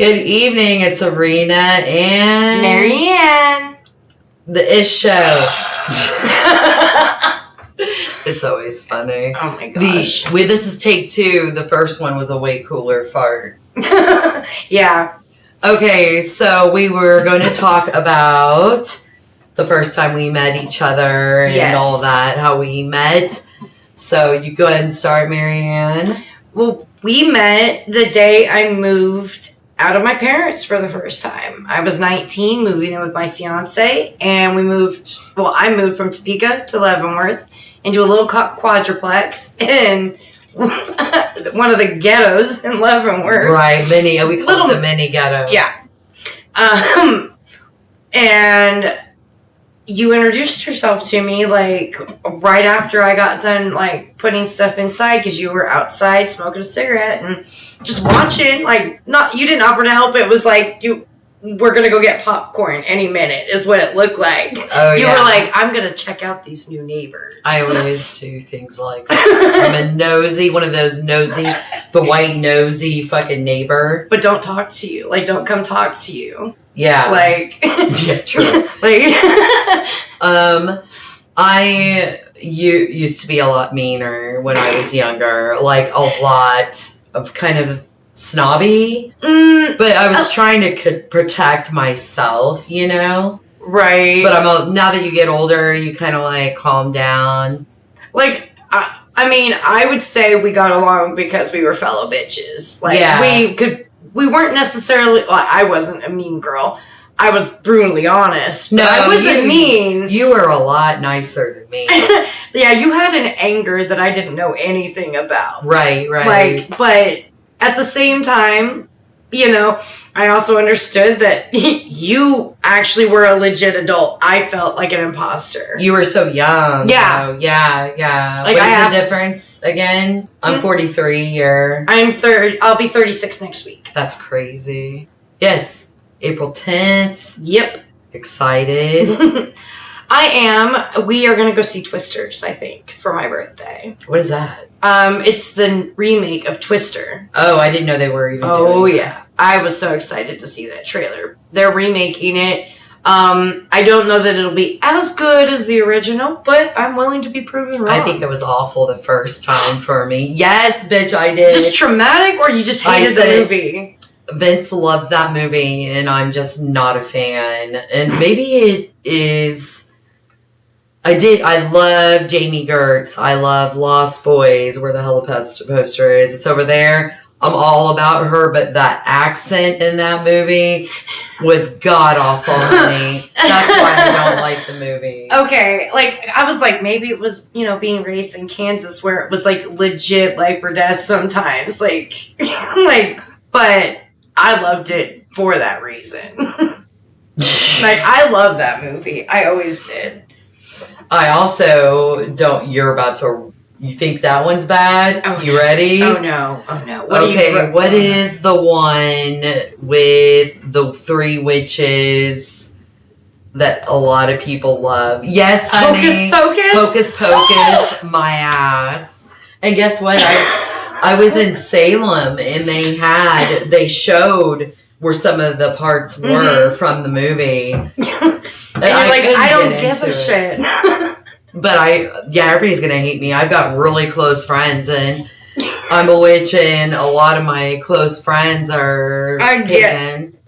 Good evening, it's Arena and Marianne. The Ish Show. It's always funny. Oh my gosh. This is take 2. The first one was a way cooler fart. Yeah. Okay, so we were going to talk about the first time we met each other and all that, how we met. So you go ahead and start, Marianne. Well, we met the day I moved out of my parents for the first time. I was 19, moving in with my fiance, and I moved from Topeka to Leavenworth into a little quadruplex in one of the ghettos in Leavenworth. Right, we call it the mini ghetto. Yeah. And you introduced yourself to me, like, right after I got done, like, putting stuff inside, because you were outside smoking a cigarette and just watching, like, you didn't offer to help. It was like, we're going to go get popcorn any minute, is what it looked like. Oh, you were like, I'm going to check out these new neighbors. I always do things like that. I'm a nosy, one of those the white nosy fucking neighbor. But don't talk to you. Like, don't come talk to you. Yeah. Like. Yeah, true. You used to be a lot meaner when I was younger. Like, a lot of kind of snobby. But I was trying to protect myself, you know? Right. But now that you get older, you kind of like calm down. Like, I mean, I would say we got along because we were fellow bitches. Like, we weren't necessarily, well, I wasn't a mean girl. I was brutally honest. No, I wasn't mean. You were a lot nicer than me. Yeah, you had an anger that I didn't know anything about. Right. Like, but at the same time, you know, I also understood that you actually were a legit adult. I felt like an imposter. You were so young. Yeah. So, yeah. Like, what's the difference again? I'm 43. I'm 30. I'll be 36 next week. That's crazy. Yes. April 10th. Yep. Excited. I am. We are going to go see Twisters, I think, for my birthday. What is that? It's the remake of Twister. Oh, I didn't know they were even doing yeah. I was so excited to see that trailer. They're remaking it. I don't know that it'll be as good as the original, but I'm willing to be proven wrong. I think it was awful the first time for me. Yes, bitch, I did. Just traumatic, or you just hated the movie? Vince loves that movie, and I'm just not a fan. And maybe it is... I love Jamie Gertz. I love Lost Boys, where the hell the poster is. It's over there. I'm all about her, but that accent in that movie was god-awful to me. That's why I don't like the movie. Okay, like, I was like, maybe it was, being raised in Kansas, where it was, like, legit life or death sometimes. Like, but I loved it for that reason. Like, I love that movie. I always did. I also don't... You think that one's bad? Oh, you ready? Oh, no. What is the one with the 3 witches that a lot of people love? Yes, honey. Hocus Pocus? Hocus Pocus, my ass. And guess what? I was in Salem, and they showed where some of the parts were from the movie. And you're like, I don't give a shit. But everybody's going to hate me. I've got really close friends, and I'm a witch, and a lot of my close friends are pagan.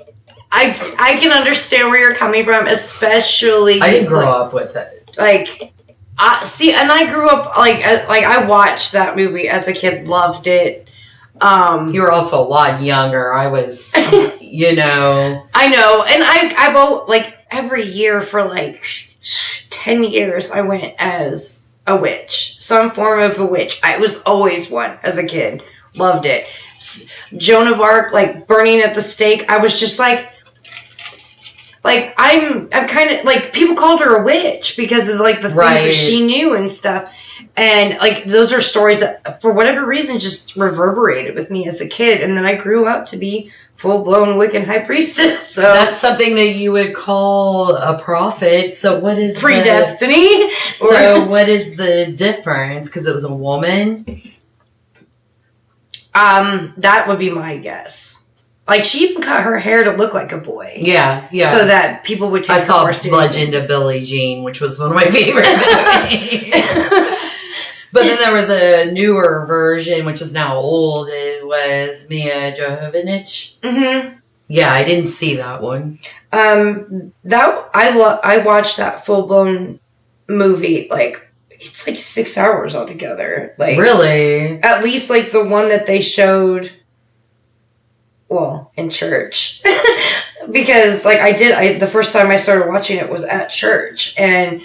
I can understand where you're coming from, especially... I didn't grow up with it. Like, I grew up, like I watched that movie as a kid, loved it. You were also a lot younger. I was, I know, and I like, every year for, like... 10 years I went as a witch. Some form of a witch. I was always one as a kid. Loved it. Joan of Arc, like, burning at the stake. I was just like I'm kind of, like, people called her a witch because of, like, the things that she knew and stuff. And, like, those are stories that, for whatever reason, just reverberated with me as a kid. And then I grew up to be full-blown Wiccan high priestess. So that's something that you would call a prophet. So what is predestiny? So what is the difference? Because it was a woman? That would be my guess. Like, she even cut her hair to look like a boy. Yeah, yeah. So that people would take I her saw more seriously. Legend of Billie Jean, which was one of my favorite movies. But then there was a newer version, which is now old. It was Mia Jovovich. Mm-hmm. Yeah, I didn't see that one. I watched that full blown movie. Like, it's like 6 hours altogether. Like, Really? at least like the one that they showed. Well, in church, because like the first time I started watching it was at church, and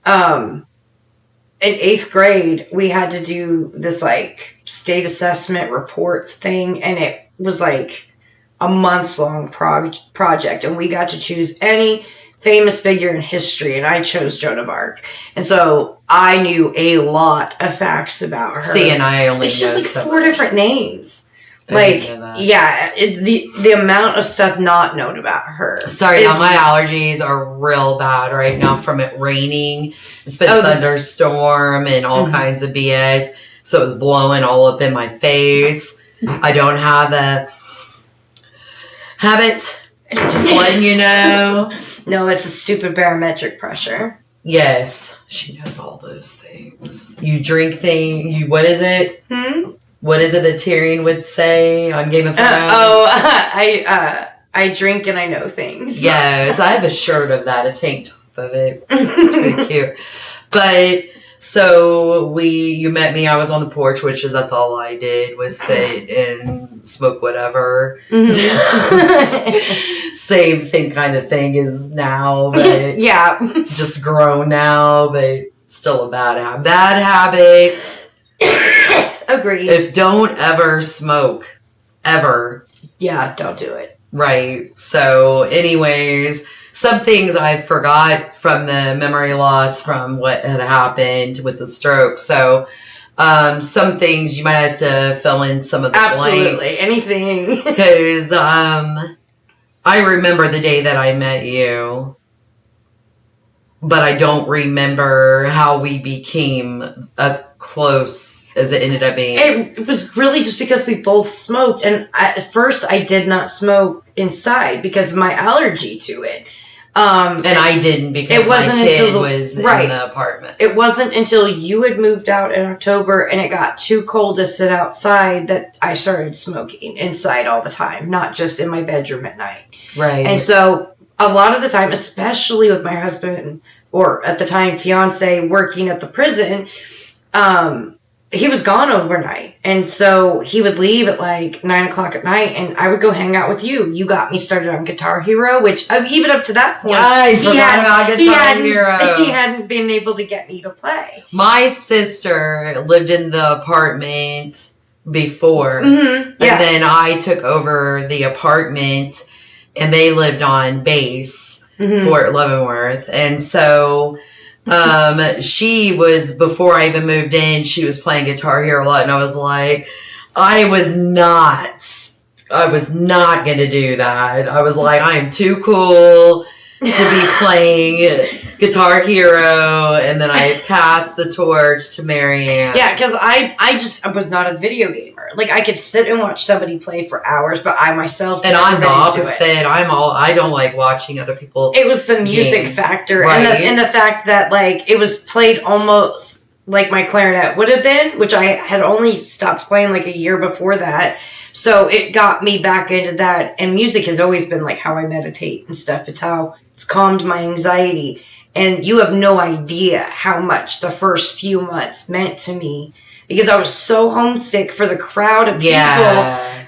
in 8th grade we had to do this like state assessment report thing, and it was like a months-long project, and we got to choose any famous figure in history, and I chose Joan of Arc, and so I knew a lot of facts about her. See, and I only it's know just like so 4 much. different names. I Like, didn't know that. yeah, the amount of stuff not known about her. Sorry, is- now my allergies are real bad right now from it raining. It's been a thunderstorm and all kinds of BS. So it was blowing all up in my face. I don't have a habit. Just letting you know. No, it's a stupid barometric pressure. Yes, she knows all those things. You drink things. What is it? What is it that Tyrion would say on Game of Thrones? I drink and I know things. Yes, I have a shirt of that, a tank top of it. It's pretty cute. But so you met me. I was on the porch, that's all I did was sit and smoke whatever. Same kind of thing as now, but yeah, just grown now, but still a bad habit. Agreed. Don't ever smoke. Ever. Yeah, don't do it. Right. So, anyways, some things I forgot from the memory loss from what had happened with the stroke. So, some things you might have to fill in some of the Absolutely. blanks. Anything. Because I remember the day that I met you, but I don't remember how we became as close as it ended up being. It was really just because we both smoked, and at first I did not smoke inside because of my allergy to it. And I didn't because it wasn't my kid until was in right. the apartment. It wasn't until you had moved out in October and it got too cold to sit outside that I started smoking inside all the time, not just in my bedroom at night. Right. And so a lot of the time, especially with my husband, or at the time fiance, working at the prison, he was gone overnight. And so he would leave at like 9 o'clock at night and I would go hang out with you. You got me started on Guitar Hero, which even up to that point, I forgot about Guitar Hero. He hadn't been able to get me to play. My sister lived in the apartment before. Mm-hmm. Yeah. And then I took over the apartment and they lived on base, Fort Leavenworth. And so she was, before I even moved in, she was playing Guitar Hero a lot, and I was like, I was not going to do that. I was like, I am too cool to be playing Guitar Hero, and then I passed the torch to Marianne. Yeah, because I was not a video gamer. Like, I could sit and watch somebody play for hours, but I myself And I'm the never been into it. opposite. I don't like watching other people. It was the music game. factor, Right. and the fact that like it was played almost like my clarinet would have been, which I had only stopped playing like a year before that. So it got me back into that. And music has always been like how I meditate and stuff. It's how it's calmed my anxiety. And you have no idea how much the first few months meant to me because I was so homesick for the crowd of people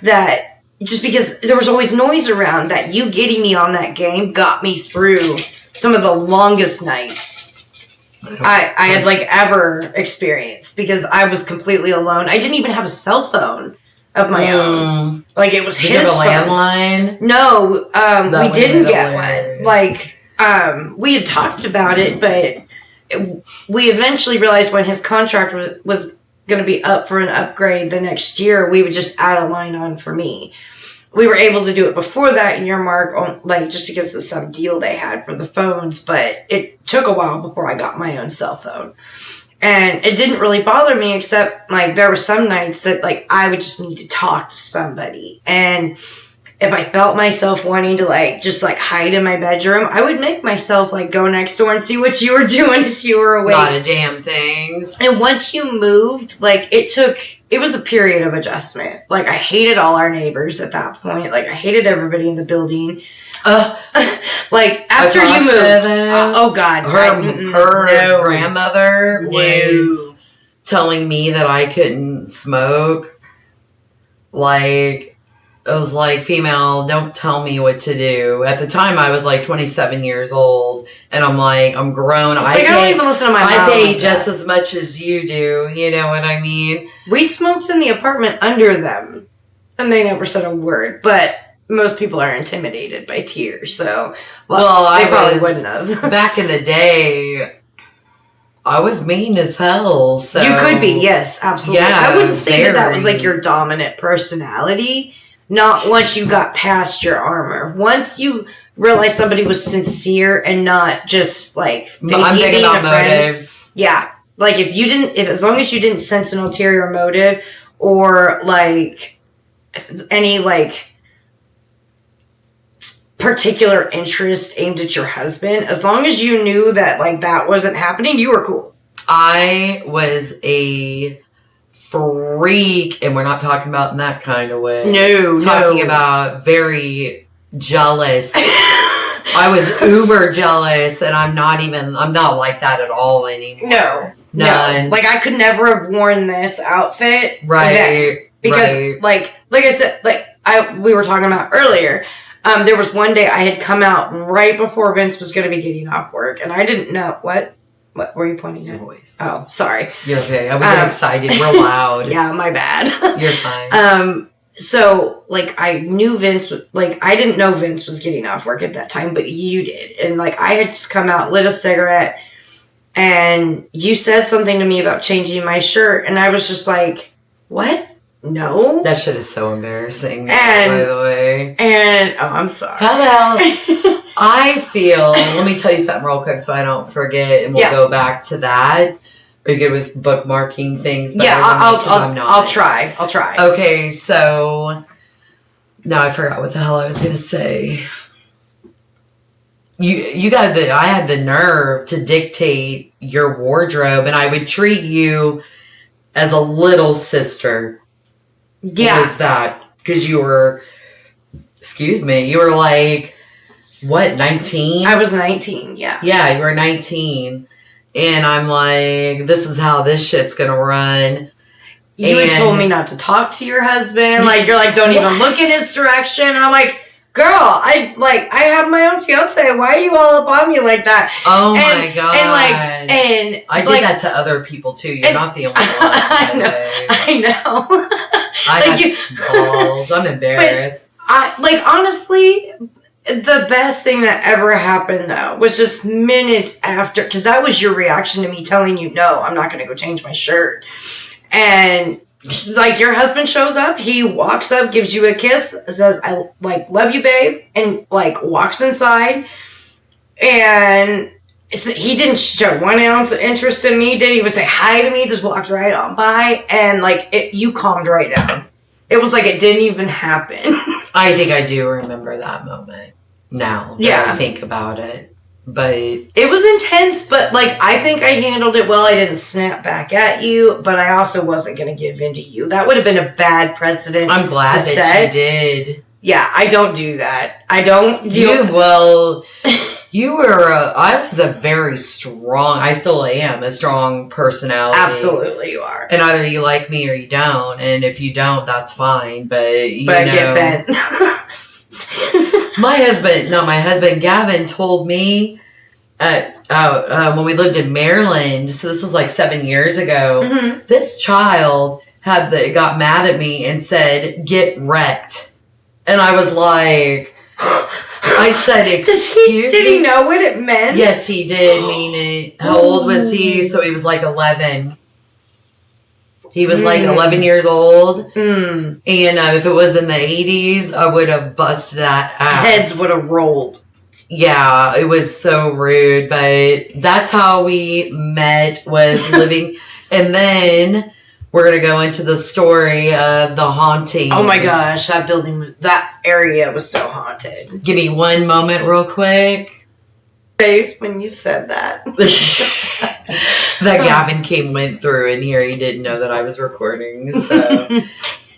that just because there was always noise around, that you getting me on that game got me through some of the longest nights I had like ever experienced because I was completely alone. I didn't even have a cell phone of my own. Like, it was Did his you have a phone. landline? No, we didn't get hilarious. one. Like, we had talked about it, but we eventually realized when his contract was going to be up for an upgrade the next year, we would just add a line on for me. We were able to do it before that year mark, like just because of some deal they had for the phones, but it took a while before I got my own cell phone. And it didn't really bother me, except like there were some nights that like I would just need to talk to somebody. And if I felt myself wanting to like just like hide in my bedroom, I would make myself like go next door and see what you were doing if you were awake. Not a damn things. And once you moved, like it was a period of adjustment. Like I hated all our neighbors at that point. Like I hated everybody in the building. Like after you moved, oh God, her grandmother was telling me that I couldn't smoke. Like, it was like, female, don't tell me what to do. At the time, I was like 27 years old, and I'm like, I'm grown. I don't even listen to my mom. I pay just as much as you do. You know what I mean? We smoked in the apartment under them, and they never said a word. But most people are intimidated by tears, so they probably wouldn't have. Back in the day, I was mean as hell. So you could be, yes, absolutely. Yeah, I wouldn't say that was like your dominant personality. Not once you got past your armor. Once you realized somebody was sincere and not just like I'm thinking about motives. Yeah, like if as long as you didn't sense an ulterior motive or like any like particular interest aimed at your husband, as long as you knew that like that wasn't happening, you were cool. I was a freak, and we're not talking about in that kind of way. Talking about very jealous. I was uber jealous, and I'm not like that at all anymore. None. Like I could never have worn this outfit. Right. Because like I said, we were talking about earlier, there was one day I had come out right before Vince was going to be getting off work, and I didn't know what were you pointing at? Voice. Oh, sorry. You're okay. I was getting excited real loud. Yeah, my bad. You're fine. So like I knew Vince, like I didn't know Vince was getting off work at that time, but you did. And like I had just come out, lit a cigarette, and you said something to me about changing my shirt, and I was just like, what? No. That shit is so embarrassing, by the way. And I'm sorry. Hello. I feel, let me tell you something real quick so I don't forget, and we'll go back to that. Are you good with bookmarking things? Yeah, I'll try. Okay, so now I forgot what the hell I was gonna say. I had the nerve to dictate your wardrobe, and I would treat you as a little sister. Yeah. What is that? Because you were like, what, 19? I was 19, yeah. Yeah, you were 19. And I'm like, this is how this shit's gonna run. You had told me not to talk to your husband. Like, you're like, don't even look in his direction. And I'm like, girl, I have my own fiance. Why are you all up on me like that? Oh my God. And I did that to other people too. You're not the only one. I know. I have balls. I'm embarrassed. Honestly, the best thing that ever happened though was just minutes after, because that was your reaction to me telling you, no, I'm not going to go change my shirt. And like your husband shows up, he walks up, gives you a kiss, says, I love you, babe, and like walks inside. And he didn't show 1 ounce of interest in me, did he? He would say hi to me, just walked right on by, and you calmed right down. It was like it didn't even happen. I think I do remember that moment now that I think about it. But it was intense, but I think I handled it well. I didn't snap back at you, but I also wasn't going to give in to you. That would have been a bad precedent. I'm glad that you did. Yeah, I don't do that. I don't do. You were. I was a very strong. I still am a strong personality. Absolutely, you are. And either you like me or you don't. And if you don't, that's fine. But get bent. My husband, Gavin, told me when we lived in Maryland, so this was 7 years ago, this child got mad at me and said, "Get wrecked." And I was like, I said, "Excuse Did he know what it meant?" Yes, he did mean it. How old was he? So he was 11. He was 11 years old. And if it was in the 80s, I would have busted that ass. Heads would have rolled. Yeah, it was so rude. But that's how we met, was living. And then we're going to go into the story of the haunting. Oh my gosh, that area was so haunted. Give me one moment real quick. Face when you said that. That Gavin went through in here. He didn't know that I was recording. So,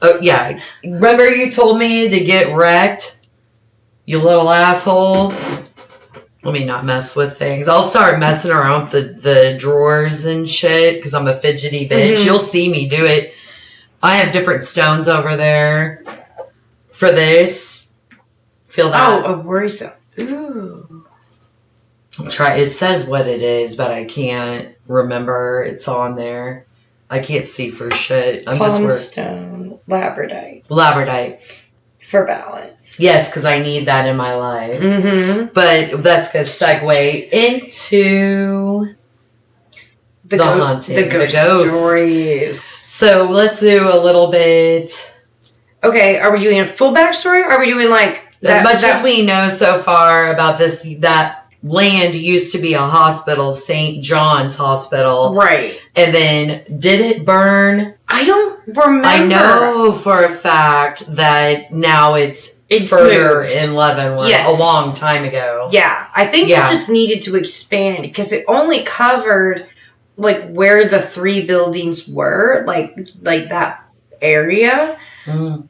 oh yeah. Remember you told me to get wrecked? You little asshole. Let me not mess with things. I'll start messing around with the drawers and shit because I'm a fidgety bitch. You'll see me do it. I have different stones over there for this. Feel that? Oh, a worrisome. Ooh. I'll try. It says what it is, but I can't remember. It's on there. I can't see for shit. I'm Palmstone, labradorite. Labradorite. For balance. Yes, because I need that in my life. Mm-hmm. But that's going to segue into the haunting. The ghost stories. So let's do a little bit. Okay, are we doing a full backstory? Or are we doing like... As much as we know so far about this, that land used to be a hospital, St. John's Hospital. Right. And then, did it burn? I don't remember. I know for a fact that now it's further moved. in Leavenworth. Yes. A long time ago. Yeah, I think it just needed to expand because it only covered like where the 3 buildings were, like that area. Mm.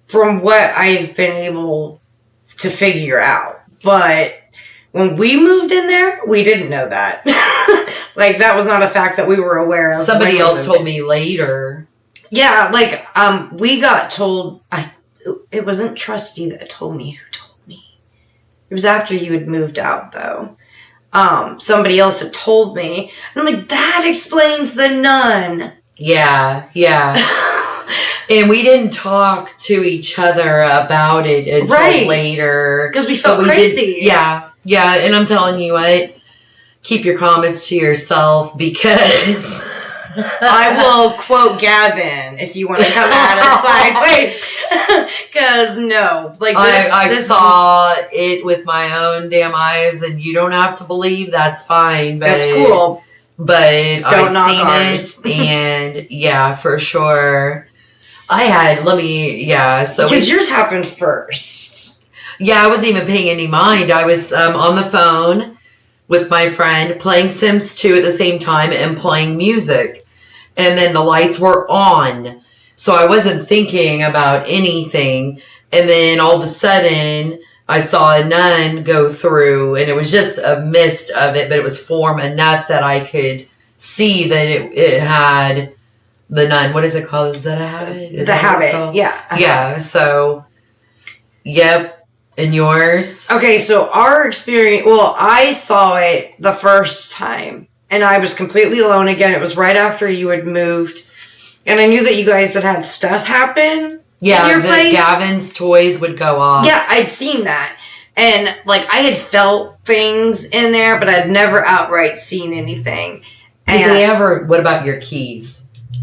From what I've been able to figure out, but when we moved in there, we didn't know that. Like, that was not a fact that we were aware of. Somebody else told me later. Yeah, like, we got told... It wasn't Trusty that told me who told me. It was after you had moved out, though. Somebody else had told me. And I'm like, that explains the nun. Yeah. And we didn't talk to each other about it until later. Because we felt crazy. Yeah, and I'm telling you what, keep your comments to yourself because... I will quote Gavin if you want to come at us sideways. Because no. Like I saw it with my own damn eyes, and you don't have to believe, that's fine. But, that's cool. But I've seen it, and yeah, for sure. So because yours happened first. Yeah, I wasn't even paying any mind. I was on the phone with my friend playing Sims 2 at the same time and playing music, and then the lights were on, so I wasn't thinking about anything. And then all of a sudden, I saw a nun go through, and it was just a mist of it, but it was form enough that I could see that it had. The nun, what is it called? Is that a habit? The habit, yeah. Yeah, so, yep. And yours? Okay, so our experience, I saw it the first time, and I was completely alone again. It was right after you had moved, and I knew that you guys had stuff happen. Yeah, your place. Gavin's toys would go off. Yeah, I'd seen that. And, like, I had felt things in there, but I'd never outright seen anything. What about your keys?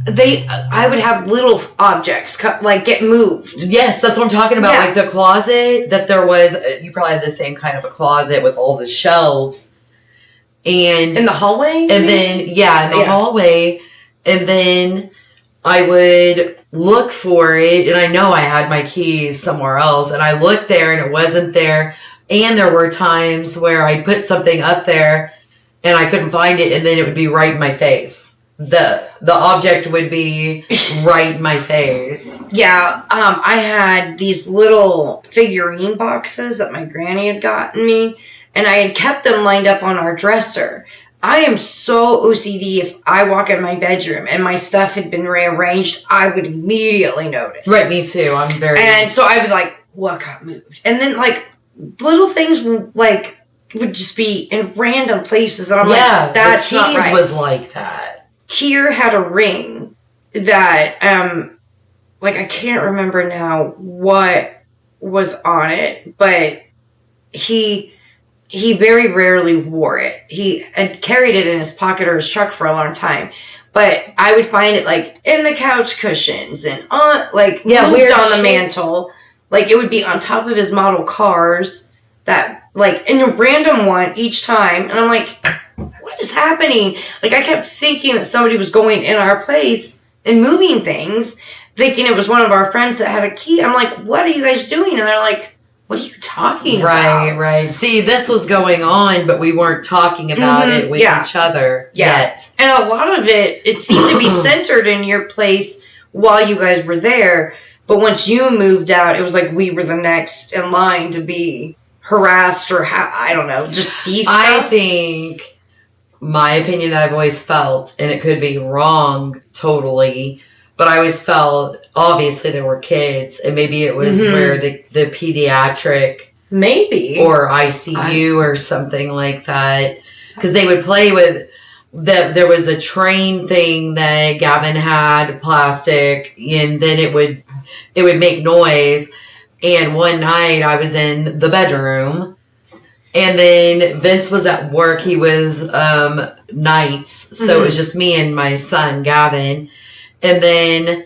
I would have little objects get moved. Yes, that's what I'm talking about. Yeah. Like the closet that there was, you probably had the same kind of a closet with all the shelves. And in the hallway? And then, in the hallway. And then I would look for it, and I know I had my keys somewhere else, and I looked there and it wasn't there. And there were times where I'd put something up there and I couldn't find it, and then it would be right in my face. The object would be right in my face. Yeah, I had these little figurine boxes that my granny had gotten me, and I had kept them lined up on our dresser. I am so OCD. If I walk in my bedroom and my stuff had been rearranged, I would immediately notice. Right, me too. I'm very... And so I would what got moved? And then, little things, would just be in random places, and I'm that's not right. The keys was like that. Tyr had a ring that, I can't remember now what was on it, but he very rarely wore it. He had carried it in his pocket or his truck for a long time, but I would find it, in the couch cushions and moved on the mantle. It would be on top of his model cars that, in a random one each time, and I'm like... What is happening? I kept thinking that somebody was going in our place and moving things, thinking it was one of our friends that had a key. I'm like, what are you guys doing? And they're like, what are you talking about? Right. See, this was going on, but we weren't talking about it with each other yet. And a lot of it seemed to be centered in your place while you guys were there. But once you moved out, it was like we were the next in line to be harassed or, I don't know, just see stuff. I think my opinion that I've always felt, and it could be wrong totally, but I always felt, obviously there were kids, and maybe it was where the pediatric... Maybe. Or ICU or something like that. Because they would play with... There was a train thing that Gavin had, plastic, and then it would make noise. And one night I was in the bedroom, and then Vince was at work. He was nights, so it was just me and my son, Gavin. And then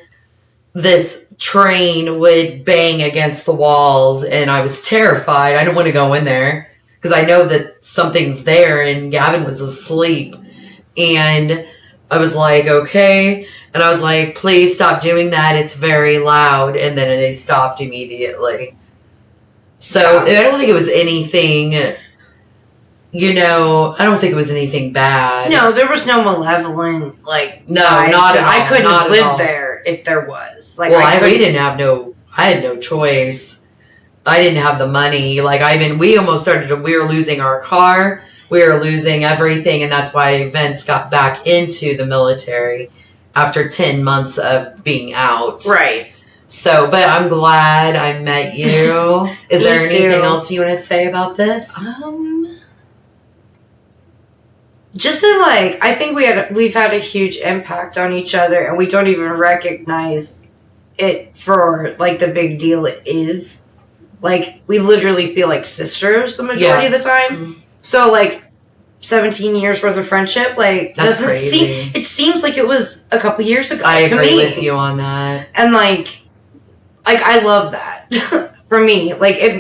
this train would bang against the walls, and I was terrified. I didn't want to go in there because I know that something's there, and Gavin was asleep. And I was like, okay. And I was like, please stop doing that. It's very loud. And then they stopped immediately. So I don't think it was anything, I don't think it was anything bad. No, there was no malevolent, no, not at all. I couldn't have lived there if there was. I had no choice. I didn't have the money. We almost we were losing our car. We were losing everything. And that's why Vince got back into the military after 10 months of being out. Right. So, but I'm glad I met you. Is there anything else you want to say about this? Just that, I think we've had a huge impact on each other, and we don't even recognize it for, the big deal it is. We literally feel like sisters the majority of the time. Mm-hmm. So, 17 years worth of friendship, that's doesn't crazy. It seems like it was a couple years ago. I agree with you on that. And, I love that. For me,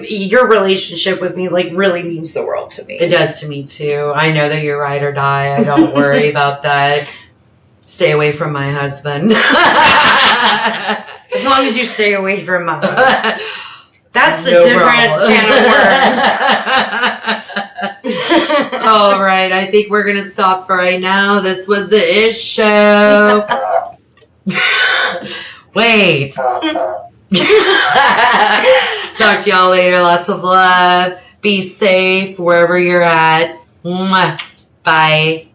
your relationship with me, really means the world to me. It does to me, too. I know that you're ride or die. I don't worry about that. Stay away from my husband. As long as you stay away from mine. That's a different can of worms. All right. I think we're going to stop for right now. This was the Ish Show. Wait. Talk to y'all later. Lots of love. Be safe wherever you're at. Mwah. Bye.